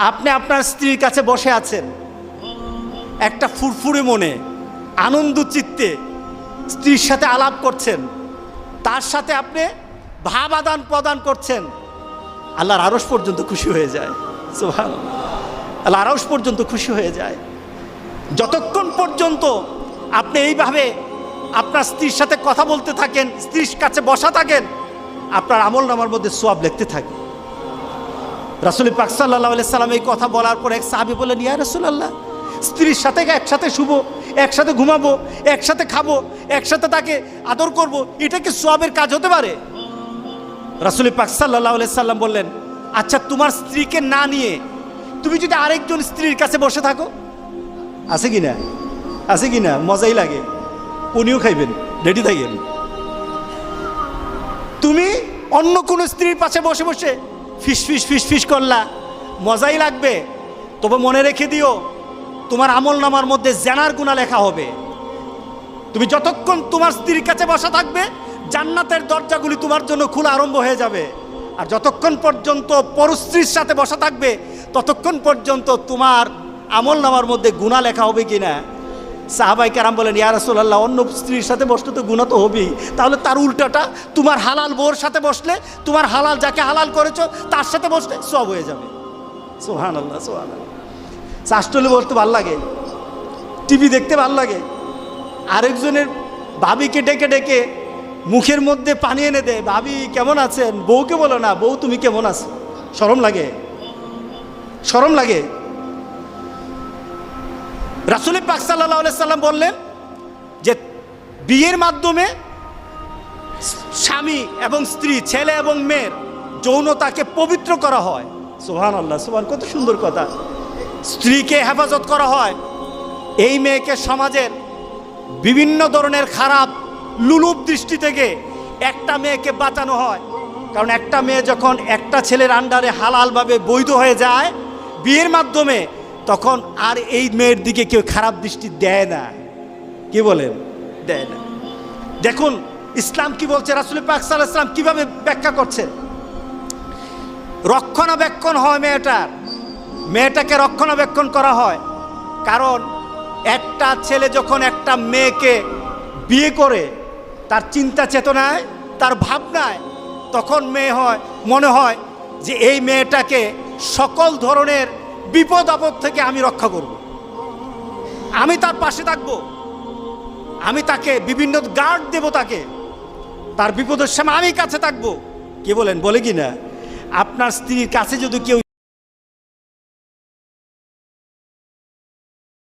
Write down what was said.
আপনি আপনার স্ত্রীর কাছে বসে আছেন, একটা ফুরফুরে মনে, আনন্দ চিত্তে স্ত্রীর সাথে আলাপ করছেন, তার সাথে আপনি ভাব আদান প্রদান করছেন, আল্লাহর আরশ পর্যন্ত খুশি হয়ে যায়। সুবহানাল্লাহ, আল্লাহর আরশ পর্যন্ত খুশি হয়ে যায়। যতক্ষণ পর্যন্ত আপনি এইভাবে আপনার স্ত্রীর সাথে কথা বলতে থাকেন, স্ত্রীর কাছে বসা থাকেন, আপনার আমলনামার মধ্যে সওয়াব লিখতে থাকে। রাসূল পাক সাল্লাল্লাহু আলাইহি সাল্লাম এই কথা বলার পর এক সাহাবী বললেন, ইয়া রাসূলুল্লাহ, স্ত্রীর সাথে একসাথে শুবো, একসাথে ঘুমাবো, একসাথে খাবো, একসাথে তাকে আদর করব, এটা কি সওয়াবের কাজ হতে পারে? রাসূল পাক সাল্লাল্লাহু আলাইহি সাল্লাম বললেন, আচ্ছা তোমার স্ত্রীকে না নিয়ে তুমি যদি আরেকজন স্ত্রীর কাছে বসে থাকো, আছে কি না? আছে কি না? মজাই লাগে, উনিও খাইবেন, রেডি থাকেন। তুমি অন্য কোনো স্ত্রীর পাশে বসে বসে ফিস ফিস ফিস ফিস করলা, মজাই লাগবে, তবে মনে রেখে দিও তোমার আমলনামার মধ্যে জেনার গুনাহ লেখা হবে। তুমি যতক্ষণ তোমার স্ত্রীর কাছে বসা থাকবে, জান্নাতের দরজাগুলি তোমার জন্য খোলা আরম্ভ হয়ে যাবে। আর যতক্ষণ পর্যন্ত পরস্ত্রীর সাথে বসা থাকবে, ততক্ষণ পর্যন্ত তোমার আমলনামার মধ্যে গুনাহ লেখা হবে কিনা। সাহাবাই কেরাম বলেন, ইয়া রাসূলুল্লাহ, অন্য স্ত্রীর সাথে বসলে তো গুনাহ তো হবেই, তাহলে তার উল্টাটা তোমার হালাল বউর সাথে বসলে, তোমার হালাল যাকে হালাল করেছো তার সাথে বসলে সওয়াব হয়ে যাবে। সুবহানাল্লাহ, সুবহানাল্লাহ। চাষটলে বসতে ভাল লাগে, টিভি দেখতে ভাল লাগে, আরেকজনের ভাবিকে ডেকে ডেকে মুখের মধ্যে পানি এনে দেয়, ভাবি কেমন আছেন, বউকে বলো না, বউ তুমি কেমন আছো। শরম লাগে, শরম লাগে। রাসূল পাক সাল্লাল্লাহু আলাইহি সাল্লাম বললেন যে বিয়ের মাধ্যমে স্বামী এবং স্ত্রী, ছেলে এবং মেয়ের যৌনতাকে পবিত্র করা হয়। সুবহানাল্লাহ, সুবহান, কত সুন্দর কথা। স্ত্রীকে হেফাজত করা হয়, এই মেয়েকে সমাজের বিভিন্ন ধরনের খারাপ লুলুপ দৃষ্টি থেকে একটা মেয়েকে বাঁচানো হয়। কারণ একটা মেয়ে যখন একটা ছেলের আন্ডারে হালালভাবে বৈধ হয়ে যায় বিয়ের মাধ্যমে, তখন আর এই মেয়ের দিকে কেউ খারাপ দৃষ্টি দেয় না। কি বলেন? দেয় না। দেখুন ইসলাম কি বলছে, রাসূল পাক সাল্লাল্লাহু আলাইহি ওয়াসাল্লাম কিভাবে ব্যাখ্যা করছেন। রক্ষণাবেক্ষণ হয় মেয়েটাকে রক্ষণাবেক্ষণ করা হয়। কারণ একটা ছেলে যখন একটা মেয়েকে বিয়ে করে, তার চিন্তা চেতনায়, তার ভাবনায়, তখন মনে হয় যে এই মেয়েটাকে সকল ধরনের বিপদ আপদ থেকে আমি রক্ষা করব, আমি তার পাশে থাকব, আমি তাকে বিভিন্ন গার্ড দেব, তাকে তার বিপদের সময় আমি কাছে থাকবো। কি বলেন? বলে কি না? আপনার স্ত্রীর কাছে যদি কেউ